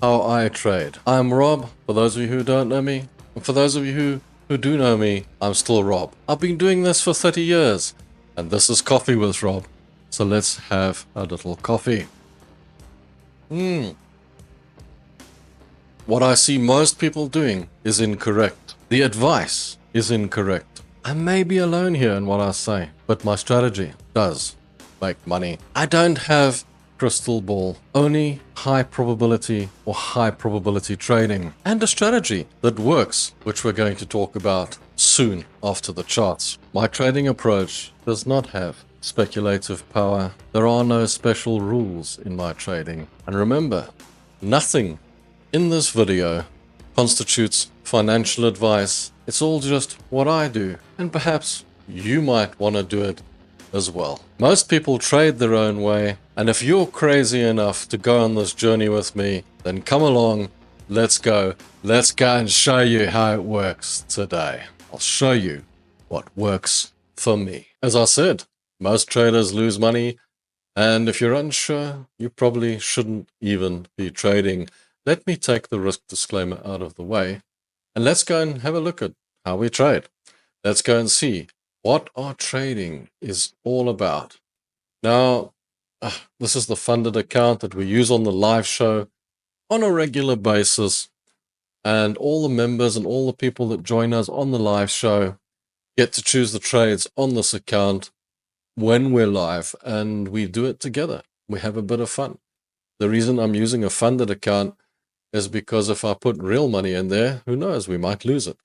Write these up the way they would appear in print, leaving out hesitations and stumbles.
how I trade. I'm Rob, for those of you who don't know me, and for those of you who do know me, I'm still Rob. I've been doing this for 30 years, and this is Coffee with Rob. So let's have a little coffee. What I see most people doing is incorrect. The advice is incorrect. I may be alone here in what I say, but my strategy does make money. I don't have crystal ball, only high probability or high probability trading, and a strategy that works, which we're going to talk about soon after the charts. My trading approach does not have speculative power. There are no special rules in my trading. And remember, nothing in this video constitutes financial advice. It's all just what I do, and perhaps you might want to do it as well. Most people trade their own way, and if you're crazy enough to go on this journey with me, then come along, let's go. Let's go and show you how it works today. I'll show you what works for me. As I said, most traders lose money, and if you're unsure, you probably shouldn't even be trading. Let me take the risk disclaimer out of the way, and let's go and have a look at how we trade. Let's go and see what our trading is all about. Now, this is the funded account that we use on the live show on a regular basis, and all the members and all the people that join us on the live show get to choose the trades on this account when we're live, and we do it together. We have a bit of fun. The reason I'm using a funded account is because if I put real money in there, who knows, we might lose it.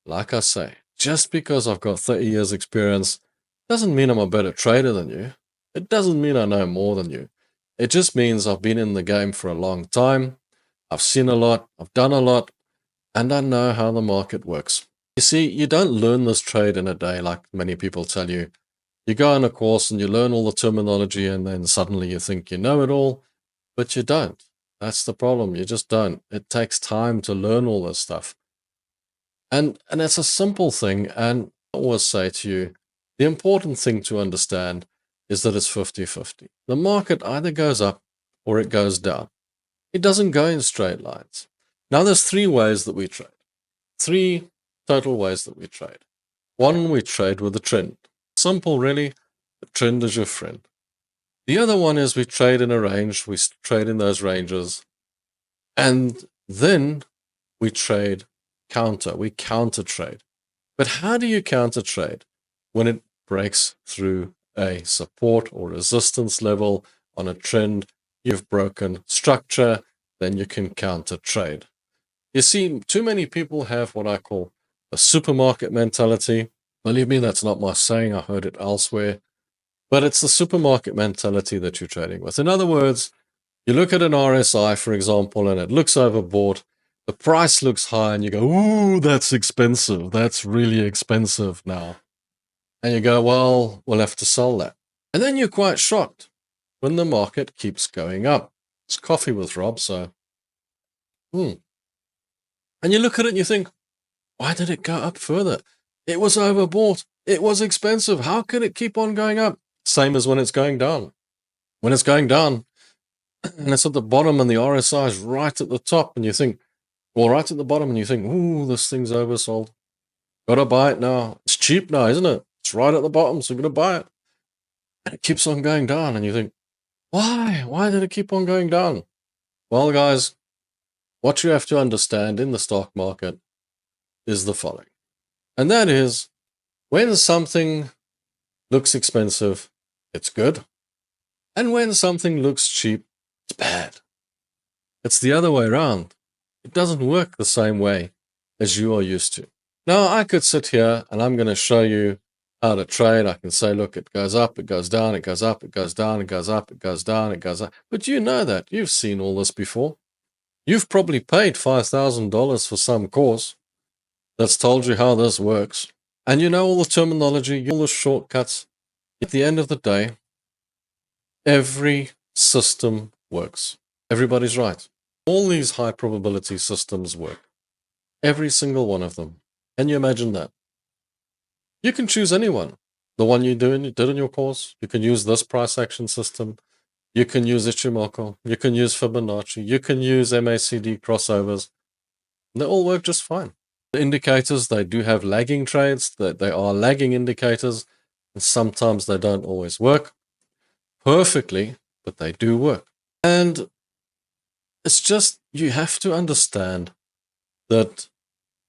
Like I say, just because I've got 30 years experience doesn't mean I'm a better trader than you. It doesn't mean I know more than you. It just means I've been in the game for a long time. I've seen a lot, I've done a lot, and I know how the market works. You see, you don't learn this trade in a day like many people tell you. You go on a course and you learn all the terminology, and then suddenly you think you know it all, but you don't. That's the problem. You just don't. It takes time to learn all this stuff. And it's a simple thing, and I always say to you, the important thing to understand is that it's 50-50. The market either goes up or it goes down. It doesn't go in straight lines. Now there's three ways that we trade. Three total ways that we trade. One, we trade with a trend. Simple, really. The trend is your friend. The other one is we trade in a range. We trade in those ranges. And then we trade counter. We counter trade. But how do you counter trade? When it breaks through a support or resistance level on a trend, you've broken structure, then you can counter trade. You see, too many people have what I call a supermarket mentality. Believe me, that's not my saying. I heard it elsewhere. But it's the supermarket mentality that you're trading with. In other words, you look at an RSI, for example, and it looks overbought. The price looks high, and you go, ooh, that's expensive. That's really expensive now. And you go, well, we'll have to sell that. And then you're quite shocked when the market keeps going up. It's Coffee with Rob, so. And you look at it and you think, why did it go up further? It was overbought. It was expensive. How could it keep on going up? Same as when it's going down. When it's going down, and it's at the bottom and the RSI is right at the top, and you think, well, right at the bottom, and you think, ooh, this thing's oversold. Gotta buy it now. It's cheap now, isn't it? It's right at the bottom, so I'm gonna buy it. And it keeps on going down, and you think, why? Why did it keep on going down? Well, guys, what you have to understand in the stock market is the following. And that is, when something looks expensive, it's good. And when something looks cheap, it's bad. It's the other way around. It doesn't work the same way as you are used to. Now, I could sit here and I'm going to show you how to trade. I can say, look, it goes up, it goes down, it goes up, it goes down, it goes up, it goes down, it goes up. But you know that. You've seen all this before. You've probably paid $5,000 for some course that's told you how this works. And you know all the terminology, all the shortcuts. At the end of the day, every system works. Everybody's right. All these high probability systems work. Every single one of them. Can you imagine that? You can choose any one. The one you did in your course. You can use this price action system. You can use Ichimoku. You can use Fibonacci. You can use MACD crossovers. They all work just fine. The indicators, they do have lagging trades. They are lagging indicators. And sometimes they don't always work perfectly, but they do work. And it's just, you have to understand that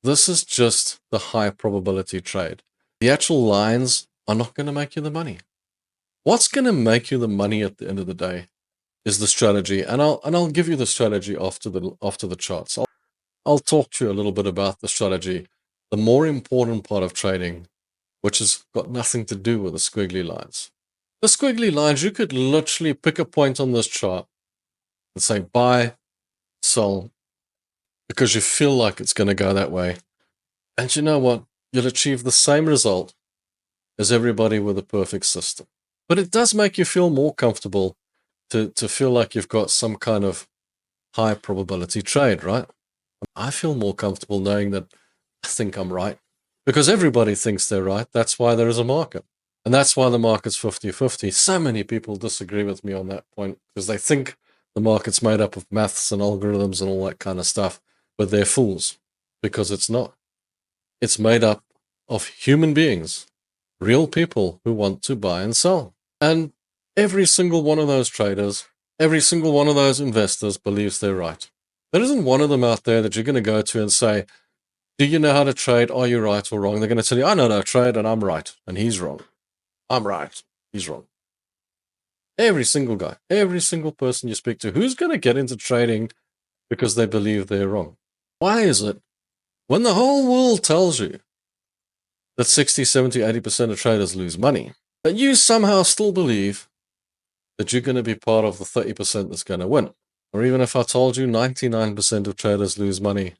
this is just the high probability trade. The actual lines are not going to make you the money. What's going to make you the money at the end of the day is the strategy. And I'll give you the strategy after the charts. I'll talk to you a little bit about the strategy, the more important part of trading, which has got nothing to do with the squiggly lines. The squiggly lines, you could literally pick a point on this chart and say buy, sell, because you feel like it's going to go that way. And you know what? You'll achieve the same result as everybody with a perfect system. But it does make you feel more comfortable to feel like you've got some kind of high probability trade, right? I feel more comfortable knowing that I think I'm right, because everybody thinks they're right. That's why there is a market. And that's why the market's 50-50. So many people disagree with me on that point because they think the market's made up of maths and algorithms and all that kind of stuff, but they're fools, because it's not. It's made up of human beings, real people who want to buy and sell. And every single one of those traders, every single one of those investors believes they're right. There isn't one of them out there that you're going to go to and say, do you know how to trade? Are you right or wrong? They're going to tell you, I know how to trade and I'm right and he's wrong. I'm right. He's wrong. Every single guy, every single person you speak to, who's going to get into trading because they believe they're wrong? Why is it when the whole world tells you that 60, 70, 80% of traders lose money, that you somehow still believe that you're going to be part of the 30% that's going to win? Or even if I told you 99% of traders lose money,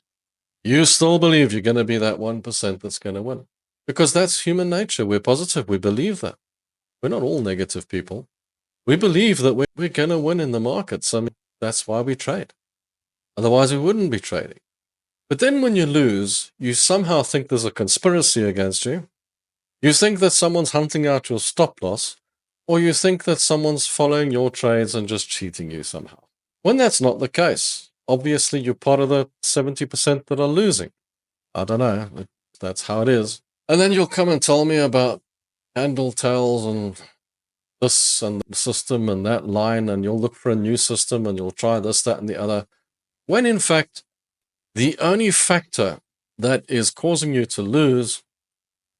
you still believe you're going to be that 1% that's going to win. Because that's human nature. We're positive. We believe that. We're not all negative people. We believe that we're going to win in the markets. I mean, that's why we trade. Otherwise, we wouldn't be trading. But then when you lose, you somehow think there's a conspiracy against you. You think that someone's hunting out your stop loss, or you think that someone's following your trades and just cheating you somehow. When that's not the case, obviously you're part of the 70% that are losing. I don't know. That's how it is. And then you'll come and tell me about candle tails and this and the system and that line, and you'll look for a new system and you'll try this, that, and the other. When in fact, the only factor that is causing you to lose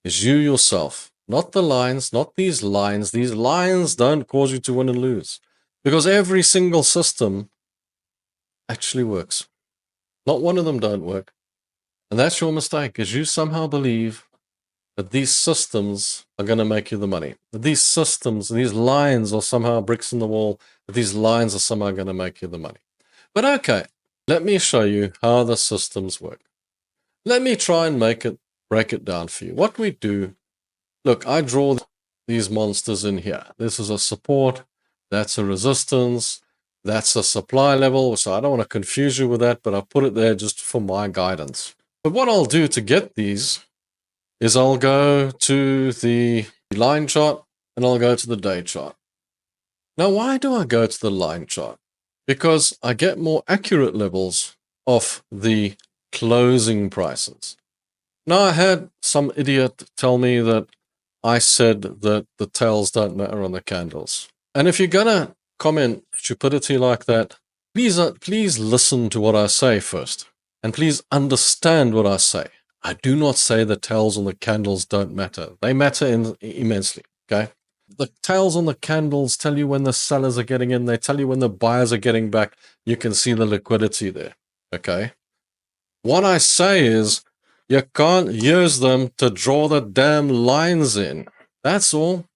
is you yourself. Not the lines, not these lines. These lines don't cause you to win and lose, because every single system actually works. Not one of them don't work. And that's your mistake, is you somehow believe that these systems are going to make you the money. That these systems, these lines are somehow bricks in the wall, that these lines are somehow going to make you the money. But okay, let me show you how the systems work. Let me try and break it down for you. What we do, look, I draw these monsters in here. This is a support, that's a resistance, that's a supply level. So I don't want to confuse you with that, but I put it there just for my guidance. But what I'll do to get these is I'll go to the line chart and I'll go to the day chart. Now, why do I go to the line chart? Because I get more accurate levels of the closing prices. Now, I had some idiot tell me that I said that the tails don't matter on the candles. And if you're going to comment stupidity like that, please listen to what I say first. And please understand what I say. I do not say the tails on the candles don't matter. They matter immensely, okay? The tails on the candles tell you when the sellers are getting in. They tell you when the buyers are getting back. You can see the liquidity there, okay? What I say is you can't use them to draw the damn lines in. That's all.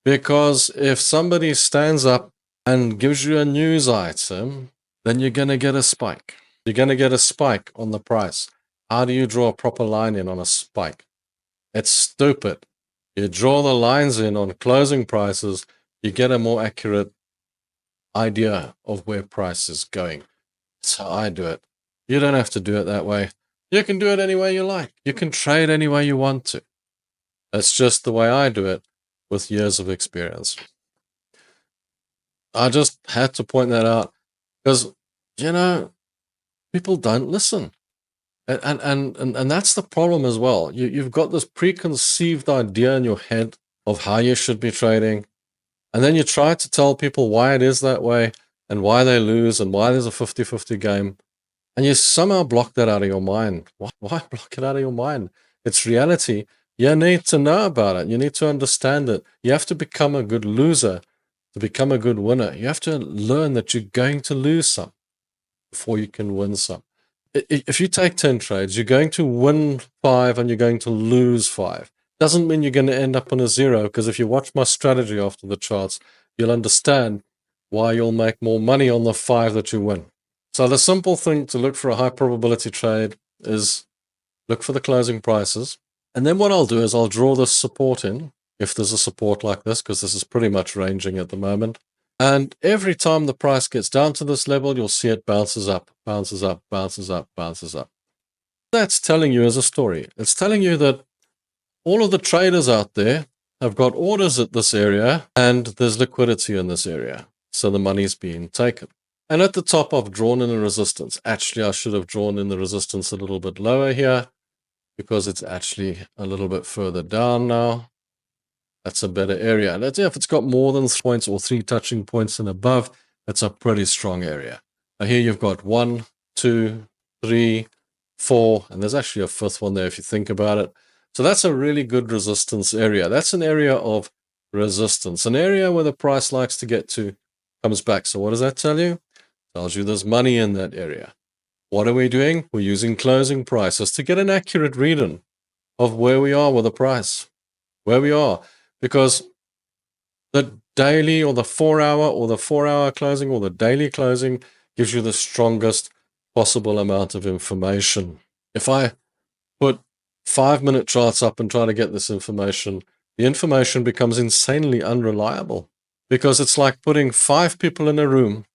Because if somebody stands up and gives you a news item, then you're going to get a spike. You're going to get a spike on the price. How do you draw a proper line in on a spike? It's stupid. You draw the lines in on closing prices, you get a more accurate idea of where price is going. That's how I do it. You don't have to do it that way. You can do it any way you like. You can trade any way you want to. That's just the way I do it with years of experience. I just had to point that out because, people don't listen. And that's the problem as well. You've got this preconceived idea in your head of how you should be trading. And then you try to tell people why it is that way and why they lose and why there's a 50-50 game. And you somehow block that out of your mind. Why block it out of your mind? It's reality. You need to know about it. You need to understand it. You have to become a good loser to become a good winner. You have to learn that you're going to lose some before you can win some. If you take 10 trades, you're going to win 5 and you're going to lose 5. Doesn't mean you're going to end up on a 0, because if you watch my strategy after the charts, you'll understand why you'll make more money on the 5 that you win. So the simple thing to look for a high probability trade is look for the closing prices. And then what I'll do is I'll draw this support in, if there's a support like this, because this is pretty much ranging at the moment. And every time the price gets down to this level, you'll see it bounces up, bounces up, bounces up, bounces up. That's telling you as a story. It's telling you that all of the traders out there have got orders at this area and there's liquidity in this area. So the money's being taken. And at the top, I've drawn in a resistance. Actually, I should have drawn in the resistance a little bit lower here because it's actually a little bit further down now. That's a better area. And if it's got more than 3 points or 3 touching points and above, that's a pretty strong area. Now here you've got 1, 2, 3, 4, and there's actually a 5th one there if you think about it. So that's a really good resistance area. That's an area of resistance, an area where the price likes to get to, comes back. So what does that tell you? It tells you there's money in that area. What are we doing? We're using closing prices to get an accurate reading of where we are with the price, where we are. Because the daily or the 4-hour or the 4-hour closing or the daily closing gives you the strongest possible amount of information. If I put 5-minute charts up and try to get this information, the information becomes insanely unreliable, because it's like putting 5 people in a room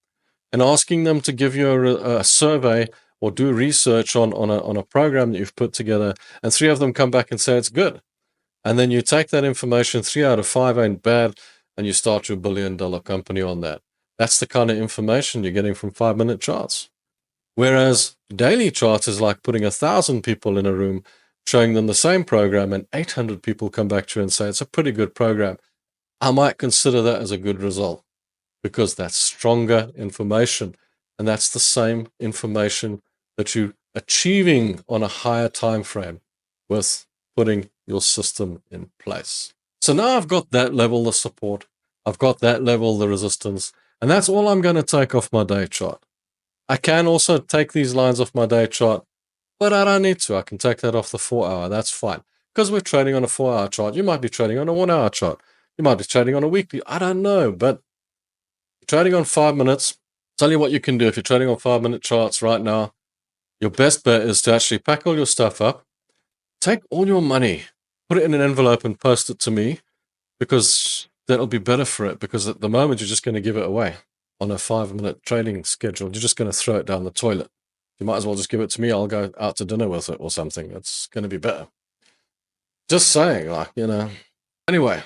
and asking them to give you a survey or do research on a program that you've put together, and 3 of them come back and say it's good. And then you take that information, 3 out of 5 ain't bad, and you start your $1 billion company on that. That's the kind of information you're getting from 5-minute charts. Whereas daily charts is like putting 1,000 people in a room, showing them the same program, and 800 people come back to you and say, it's a pretty good program. I might consider that as a good result, because that's stronger information. And that's the same information that you're achieving on a higher time frame with putting your system in place. So now I've got that level, the support. I've got that level, the resistance. And that's all I'm going to take off my day chart. I can also take these lines off my day chart, but I don't need to. I can take that off the 4-hour. That's fine. Because we're trading on a 4-hour chart. You might be trading on a 1-hour chart. You might be trading on a weekly. I don't know. But trading on 5 minutes, tell you what you can do. If you're trading on 5-minute charts right now, your best bet is to actually pack all your stuff up, take all your money, put it in an envelope and post it to me, because that'll be better for it. Because at the moment, you're just going to give it away on a 5-minute trading schedule. You're just going to throw it down the toilet. You might as well just give it to me. I'll go out to dinner with it or something. It's going to be better. Just saying, Anyway,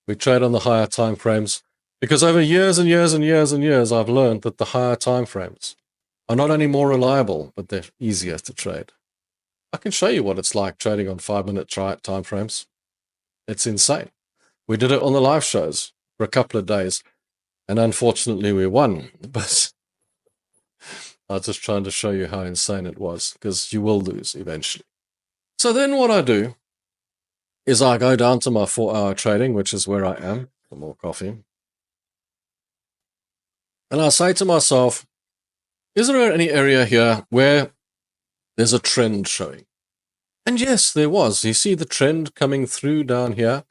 we trade on the higher time frames, because over years and years and years and years, I've learned that the higher time frames are not only more reliable, but they're easier to trade. I can show you what it's like trading on 5-minute time frames. It's insane. We did it on the live shows for a couple of days, and unfortunately we won. But I was just trying to show you how insane it was, because you will lose eventually. So then what I do is I go down to my 4-hour trading, which is where I am. Some more coffee. And I say to myself, is there any area here where there's a trend showing? And yes, there was. You see the trend coming through down here?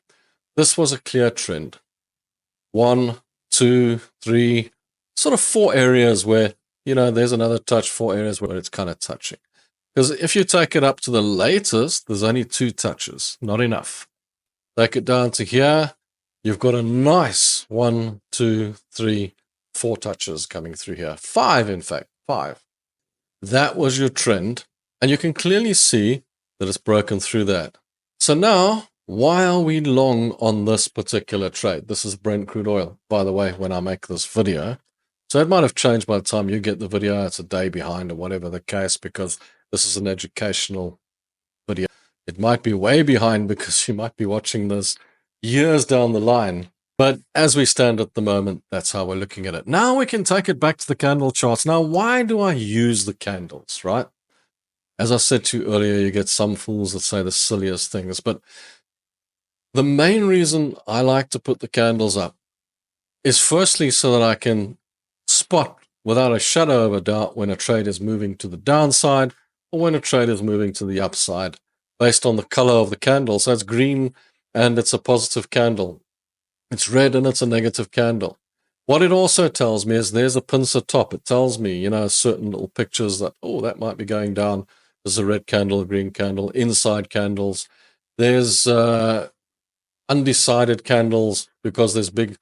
This was a clear trend. 1, 2, 3, sort of 4 areas where, there's another touch, 4 areas where it's kind of touching. Because if you take it up to the latest, there's only 2 touches, not enough. Take it down to here, you've got a nice 1, 2, 3, 4 touches coming through here. 5, in fact, 5. That was your trend, and you can clearly see that it's broken through that. So now Why are we long on this particular trade? This is Brent crude oil, by the way, when I make this video. So it might have changed by the time you get the video. It's a day behind or whatever the case, because this is an educational video. It might be way behind because you might be watching this years down the line. But as we stand at the moment, that's how we're looking at it. Now we can take it back to the candle charts. Now, why do I use the candles, right? As I said to you earlier, you get some fools that say the silliest things, but the main reason I like to put the candles up is firstly so that I can spot without a shadow of a doubt when a trade is moving to the downside or when a trade is moving to the upside based on the color of the candle. So it's green and it's a positive candle. It's red and it's a negative candle. What it also tells me is there's a pincer top. It tells me, you know, certain little pictures that, oh, that might be going down. There's a red candle, a green candle, inside candles. There's undecided candles because there's big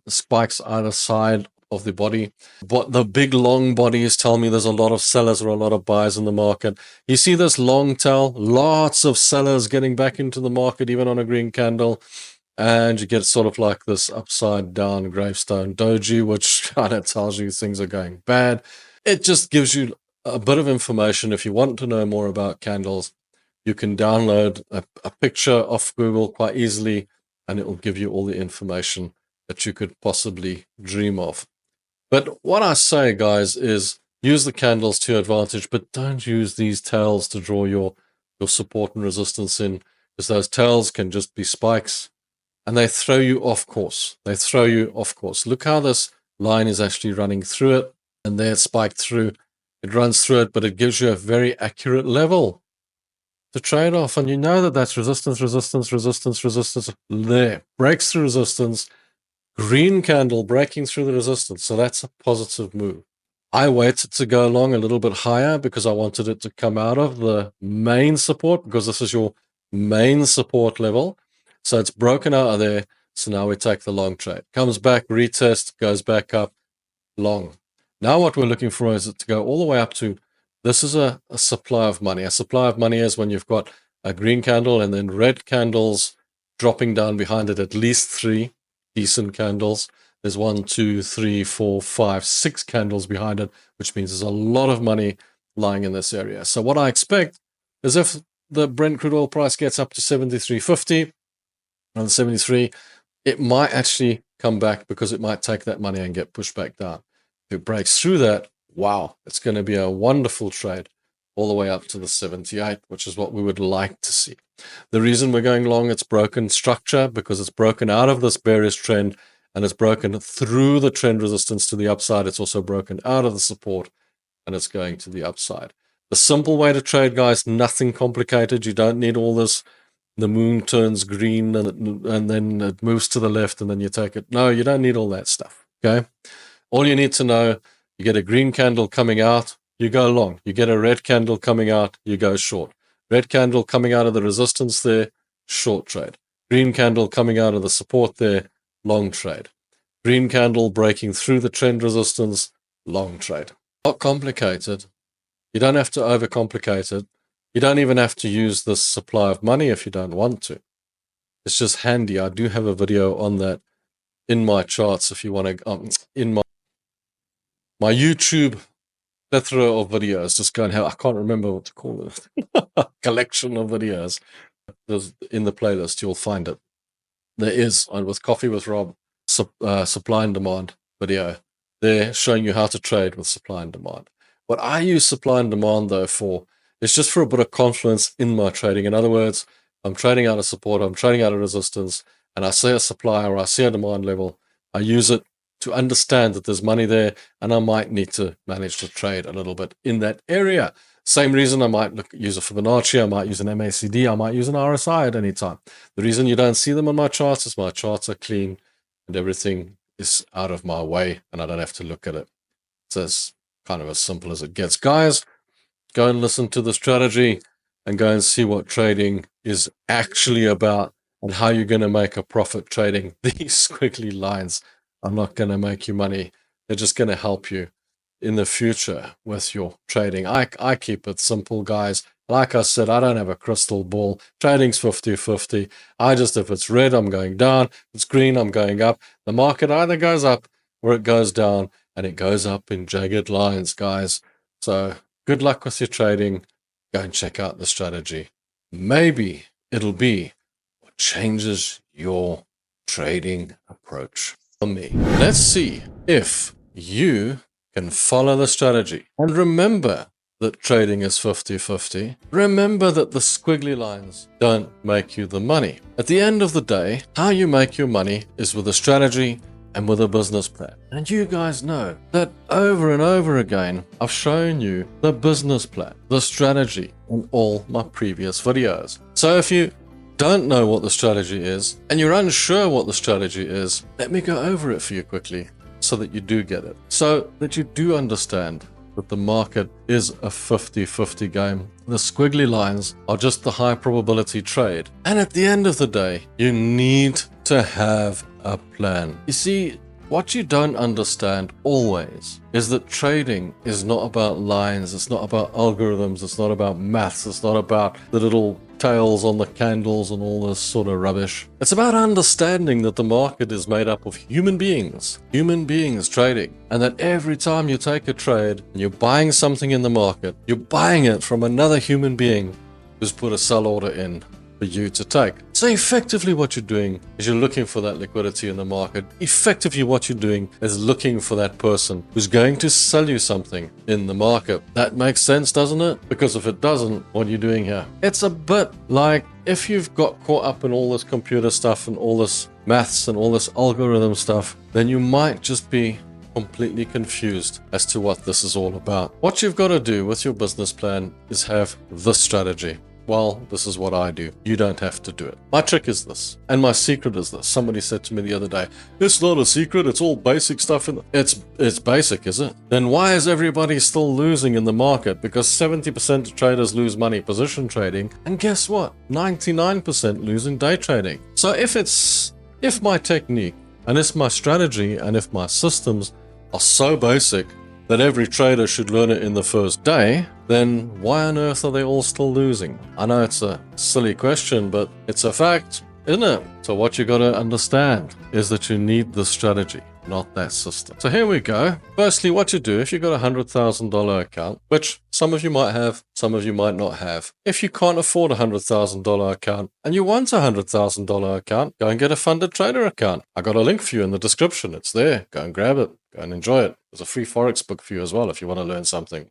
spikes either side of the body. But the big long bodies tell me there's a lot of sellers or a lot of buyers in the market. You see this long tail, lots of sellers getting back into the market, even on a green candle. And you get sort of like this upside down gravestone doji, which kind of tells you things are going bad. It just gives you a bit of information. If you want to know more about candles, you can download a picture off Google quite easily, and it will give you all the information that you could possibly dream of. But what I say, guys, is use the candles to your advantage, but don't use these tails to draw your support and resistance in, because those tails can just be spikes. And they throw you off course. They throw you off course. Look how this line is actually running through it. And there it's spiked through. It runs through it, but it gives you a very accurate level to trade off. And you know that that's resistance, resistance, resistance, resistance. There. Breaks through resistance. Green candle breaking through the resistance. So that's a positive move. I waited to go along a little bit higher because I wanted it to come out of the main support, because this is your main support level. So it's broken out of there. So now we take the long trade. Comes back, retest, goes back up, long. Now what we're looking for is it to go all the way up to, this is a supply of money. A supply of money is when you've got a green candle and then red candles dropping down behind it, at least 3 decent candles. There's 1, 2, 3, 4, 5, 6 candles behind it, which means there's a lot of money lying in this area. So what I expect is if the Brent crude oil price gets up to 73.50, around 73, it might actually come back because it might take that money and get pushed back down. If it breaks through that, wow, it's going to be a wonderful trade all the way up to the 78, which is what we would like to see. The reason we're going long, it's broken structure because it's broken out of this bearish trend and it's broken through the trend resistance to the upside. It's also broken out of the support and it's going to the upside. The simple way to trade, guys, nothing complicated. You don't need all this. The moon turns green and then it moves to the left and then you take it. No, you don't need all that stuff, okay? All you need to know, you get a green candle coming out, you go long. You get a red candle coming out, you go short. Red candle coming out of the resistance there, short trade. Green candle coming out of the support there, long trade. Green candle breaking through the trend resistance, long trade. Not complicated. You don't have to overcomplicate it. You don't even have to use this supply of money if you don't want to. It's just handy. I do have a video on that in my charts if you want to, in my YouTube plethora of videos. Just go and have, I can't remember what to call it, collection of videos. There's, in the playlist, you'll find it. There is, on with Coffee with Rob, supply and demand video. They're showing you how to trade with supply and demand. What I use supply and demand, though, for it's just for a bit of confluence in my trading. In other words, I'm trading out of support, I'm trading out of resistance, and I see a supply or I see a demand level. I use it to understand that there's money there, and I might need to manage to trade a little bit in that area. Same reason I might use a Fibonacci, I might use an MACD, I might use an RSI at any time. The reason you don't see them on my charts is my charts are clean and everything is out of my way, and I don't have to look at it. It's as kind of as simple as it gets. Guys, go and listen to the strategy and go and see what trading is actually about and how you're going to make a profit trading these squiggly lines. I'm not going to make you money. They're just going to help you in the future with your trading. I keep it simple, guys. Like I said, I don't have a crystal ball. Trading's 50-50. If it's red, I'm going down. If it's green, I'm going up. The market either goes up or it goes down, and it goes up in jagged lines, guys. So good luck with your trading. Go and check out the strategy. Maybe it'll be what changes your trading approach for me. Let's see if you can follow the strategy. And remember that trading is 50-50. Remember that the squiggly lines don't make you the money. At the end of the day, how you make your money is with a strategy and with a business plan. And you guys know that over and over again, I've shown you the business plan, the strategy in all my previous videos. So if you don't know what the strategy is and you're unsure what the strategy is, let me go over it for you quickly so that you do get it, so that you do understand that the market is a 50-50 game. The squiggly lines are just the high probability trade. And at the end of the day, you need to have a plan. You see, what you don't understand always is that trading is not about lines, it's not about algorithms, it's not about maths, it's not about the little tails on the candles and all this sort of rubbish. It's about understanding that the market is made up of human beings trading, and that every time you take a trade and you're buying something in the market, you're buying it from another human being who's put a sell order in for you to take. So effectively what you're doing is you're looking for that liquidity in the market. Effectively what you're doing is looking for that person who's going to sell you something in the market. That makes sense, doesn't it? Because if it doesn't, what are you doing here? It's a bit like if you've got caught up in all this computer stuff and all this maths and all this algorithm stuff, then you might just be completely confused as to what this is all about. What you've got to do with your business plan is have this strategy. Well, this is what I do. You don't have to do it. My trick is this, and my secret is this. Somebody said to me the other day, it's not a secret, it's all basic stuff. It's basic, is it? Then why is everybody still losing in the market? Because 70% of traders lose money position trading, and guess what? 99% lose in day trading. So if my technique, and if my strategy, and if my systems are so basic that every trader should learn it in the first day, then why on earth are they all still losing? I know it's a silly question, but it's a fact, isn't it? So what you got to understand is that you need the strategy, not that system. So here we go. Firstly, what you do if you've got a $100,000 account, which some of you might have, some of you might not have. If you can't afford a $100,000 account and you want a $100,000 account, go and get a funded trader account. I got a link for you in the description. It's there. Go and grab it. Go and enjoy it. There's a free Forex book for you as well if you want to learn something.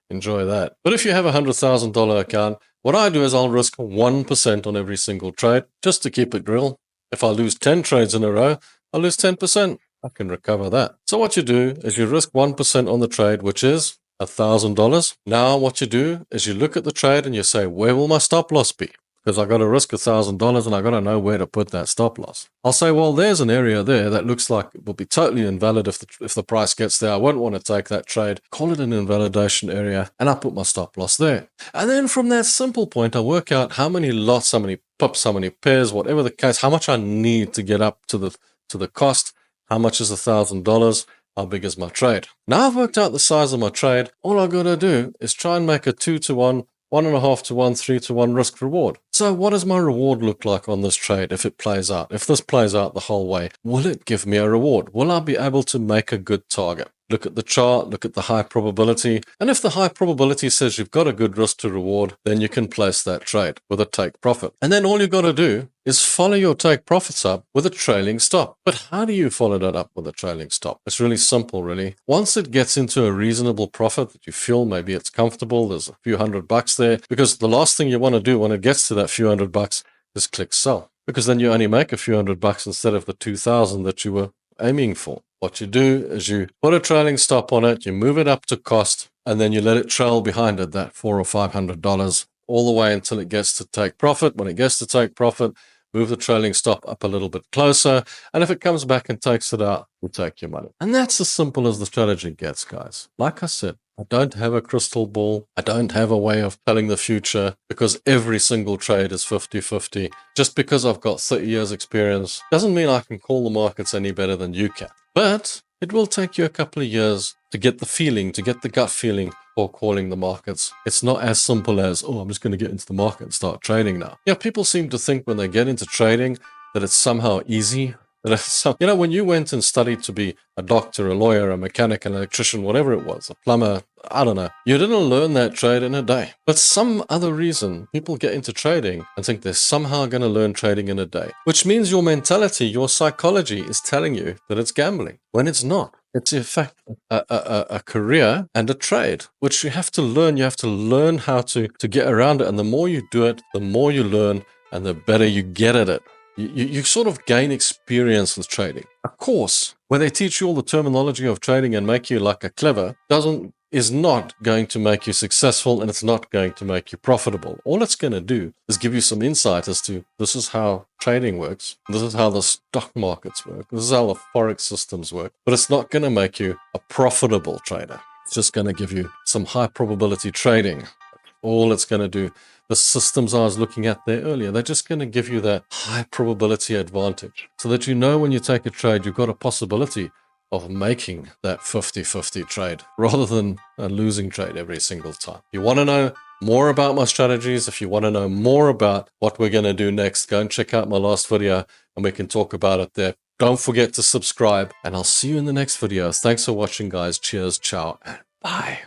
Enjoy that. But if you have a $100,000 account, what I do is I'll risk 1% on every single trade just to keep it real. If I lose 10 trades in a row, I'll lose 10%. I can recover that. So what you do is you risk 1% on the trade, which is $1,000. Now what you do is you look at the trade and you say, where will my stop loss be? Because I got to risk $1,000 and I got to know where to put that stop loss. I'll say, well, there's an area there that looks like it will be totally invalid if the price gets there. I won't want to take that trade. Call it an invalidation area, and I put my stop loss there. And then from that simple point, I work out how many lots, how many pips, how many pairs, whatever the case, how much I need to get up to the cost. How much is $1,000? How big is my trade? Now I've worked out the size of my trade. All I got to do is try and make a 2-to-1, 1.5-to-1, 3-to-1 risk reward. So what does my reward look like on this trade if it plays out? If this plays out the whole way, will it give me a reward? Will I be able to make a good target? Look at the chart, look at the high probability. And if the high probability says you've got a good risk to reward, then you can place that trade with a take profit. And then all you've got to do is follow your take profits up with a trailing stop. But how do you follow that up with a trailing stop? It's really simple, really. Once it gets into a reasonable profit that you feel maybe it's comfortable, there's a few $100 there, because the last thing you want to do when it gets to that few $100 is click sell, because then you only make a few $100 instead of the 2,000 that you were aiming for. What you do is you put a trailing stop on it, you move it up to cost, and then you let it trail behind it, that $400 or $500, all the way until it gets to take profit. When it gets to take profit, move the trailing stop up a little bit closer, and if it comes back and takes it out, you take your money. And that's as simple as the strategy gets, guys. Like I said, I don't have a crystal ball. I don't have a way of telling the future, because every single trade is 50-50. Just because I've got 30 years experience doesn't mean I can call the markets any better than you can. But It will take you a couple of years to get the feeling, to get the gut feeling for calling the markets. It's not as simple as, oh, I'm just going to get into the market and start trading now. Yeah, people seem to think when they get into trading that it's somehow easy. When you went and studied to be a doctor, a lawyer, a mechanic, an electrician, whatever it was, a plumber, I don't know, you didn't learn that trade in a day. But some other reason people get into trading and think they're somehow going to learn trading in a day, which means your mentality, your psychology is telling you that it's gambling when it's not. It's in fact a career and a trade, which you have to learn. You have to learn how to get around it. And the more you do it, the more you learn and the better you get at it. You sort of gain experience with trading. A course where they teach you all the terminology of trading and make you like a clever is not going to make you successful, and it's not going to make you profitable. All it's going to do is give you some insight as to this is how trading works. This is how the stock markets work. This is how the Forex systems work. But it's not going to make you a profitable trader. It's just going to give you some high probability trading. All it's going to do, the systems I was looking at there earlier, they're just going to give you that high probability advantage so that you know when you take a trade, you've got a possibility of making that 50-50 trade rather than a losing trade every single time. If you want to know more about my strategies, if you want to know more about what we're going to do next, go and check out my last video and we can talk about it there. Don't forget to subscribe and I'll see you in the next videos. Thanks for watching, guys. Cheers, ciao, and bye.